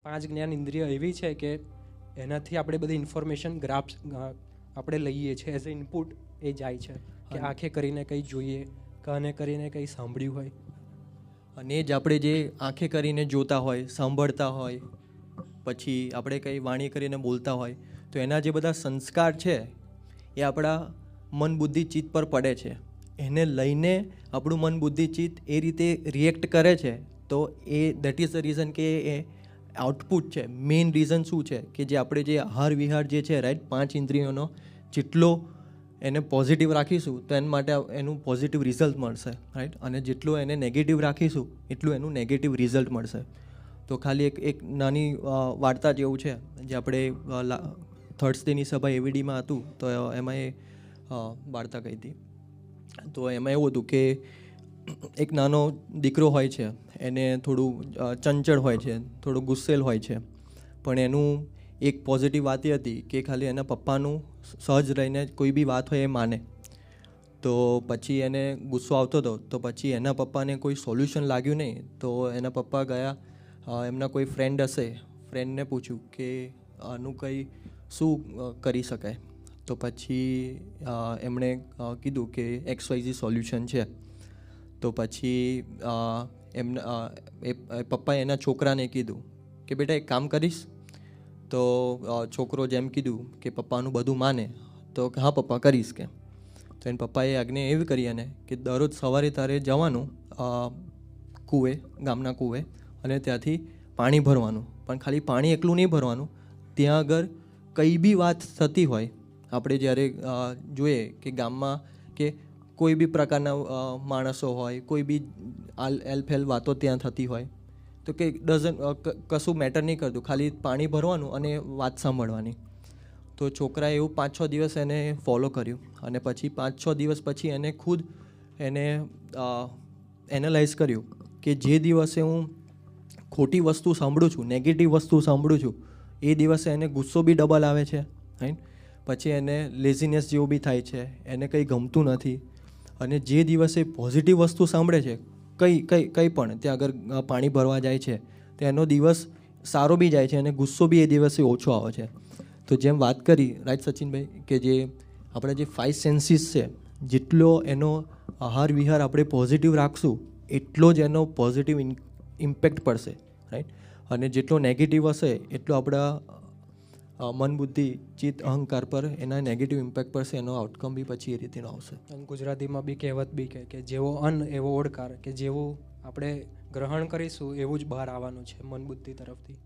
પાંચ જ્ઞાન ઇન્દ્રિય એવી છે કે એનાથી આપણે બધી ઇન્ફોર્મેશન ગ્રાફ્સ આપણે લઈએ છીએ એઝ એ ઇનપુટ એ જાય છે કે આંખે કરીને કંઈ જોઈએ, કાને કરીને કંઈ સાંભળ્યું હોય અને જ આપણે જે આંખે કરીને જોતા હોય, સાંભળતા હોય, પછી આપણે કંઈ વાણી કરીને બોલતા હોય, તો એના જે બધા સંસ્કાર છે એ આપણા મન બુદ્ધિ ચિત્ત પર પડે છે. એને લઈને આપણું મન બુદ્ધિ ચિત્ત એ રીતે રિએક્ટ કરે છે. તો એ દેટ ઇઝ ધ રીઝન કે એ આઉટપુટ છે. મેઇન રીઝન શું છે કે જે આપણે જે આહાર વિહાર જે છે રાઈટ, પાંચ ઇન્દ્રિયોનો જેટલો એને પોઝિટિવ રાખીશું તો એના માટે એનું પોઝિટિવ રિઝલ્ટ મળશે રાઈટ, અને જેટલું એને નેગેટિવ રાખીશું એટલું એનું નેગેટિવ રિઝલ્ટ મળશે. તો ખાલી એક નાની વાર્તા જેવું છે જે આપણે થર્સડેની સભા એવીડીમાં હતું તો એમાં એ વાર્તા કહી હતી. તો એમાં એવું હતું કે એક નાનો દીકરો હોય છે, એને થોડું ચંચળ હોય છે, થોડું ગુસ્સેલ હોય છે, પણ એનું એક પોઝિટિવ વાત એ હતી કે ખાલી એના પપ્પાનું સહજ રહીને કોઈ બી વાત હોય એ માને. તો પછી એને ગુસ્સો આવતો હતો, તો પછી એના પપ્પાને કોઈ સોલ્યુશન લાગ્યું નહીં, તો એના પપ્પા ગયા એમના કોઈ ફ્રેન્ડ હશે, ફ્રેન્ડને પૂછ્યું કે આનું કંઈ શું કરી શકાય. તો પછી એમણે કીધું કે XYZ સોલ્યુશન છે. તો પછી એ પપ્પાએ એના છોકરાને કીધું કે બેટા એક કામ કરીશ. તો છોકરો જેમ કીધું કે પપ્પાનું બધું માને, તો હા પપ્પા કરીશ કે. તો એના પપ્પાએ આજ્ઞા એવી કરી એને કે દરરોજ સવારે તારે જવાનું કૂએ, ગામના કૂએ, અને ત્યાંથી પાણી ભરવાનું. પણ ખાલી પાણી એકલું નહીં ભરવાનું, ત્યાં આગળ કંઈ બી વાત થતી હોય, આપણે જ્યારે જોઈએ કે ગામમાં કે કોઈ બી પ્રકારના માણસો હોય, કોઈ બી એલફેલ વાતો ત્યાં થતી હોય, તો કે કશું મેટર નહીં કરતું, ખાલી પાણી ભરવાનું અને વાત સાંભળવાની. તો છોકરાએ એવું 5-6 દિવસ એને ફોલો કર્યું, અને પછી 5-6 દિવસ પછી એને ખુદ એને એનાલાઇઝ કર્યું કે જે દિવસે હું ખોટી વસ્તુ સાંભળું છું, નેગેટિવ વસ્તુ સાંભળું છું, એ દિવસે એને ગુસ્સો બી ડબલ આવે છે રાઈટ. પછી એને લેઝીનેસ જેવું બી થાય છે, એને કંઈ ગમતું નથી. અને જે દિવસે પોઝિટિવ વસ્તુ સાંભળે છે, કંઈ પણ ત્યાં આગળ પાણી ભરવા જાય છે, તો એનો દિવસ સારો બી જાય છે અને ગુસ્સો બી એ દિવસે ઓછો આવે છે. તો જેમ વાત કરી રાઈટ સચિનભાઈ, કે જે આપણા જે 5 સેન્સીસ છે, જેટલો એનો આહાર વિહાર આપણે પોઝિટિવ રાખશું એટલો જ એનો પોઝિટિવ ઇમ્પેક્ટ પડશે રાઈટ. અને જેટલો નેગેટિવ હશે એટલો આપણા મન બુદ્ધિ ચિત્ત અહંકાર પર એના નેગેટિવ ઇમ્પેક્ટ પડશે. એનો આઉટકમ બી પછી એ રીતેનો આવશે. અને ગુજરાતીમાં બી કહેવત બી કે જેવો અન્ન એવો ઓડકાર, કે જેવું આપણે ગ્રહણ કરીશું એવું જ બહાર આવવાનું છે મન બુદ્ધિ તરફથી.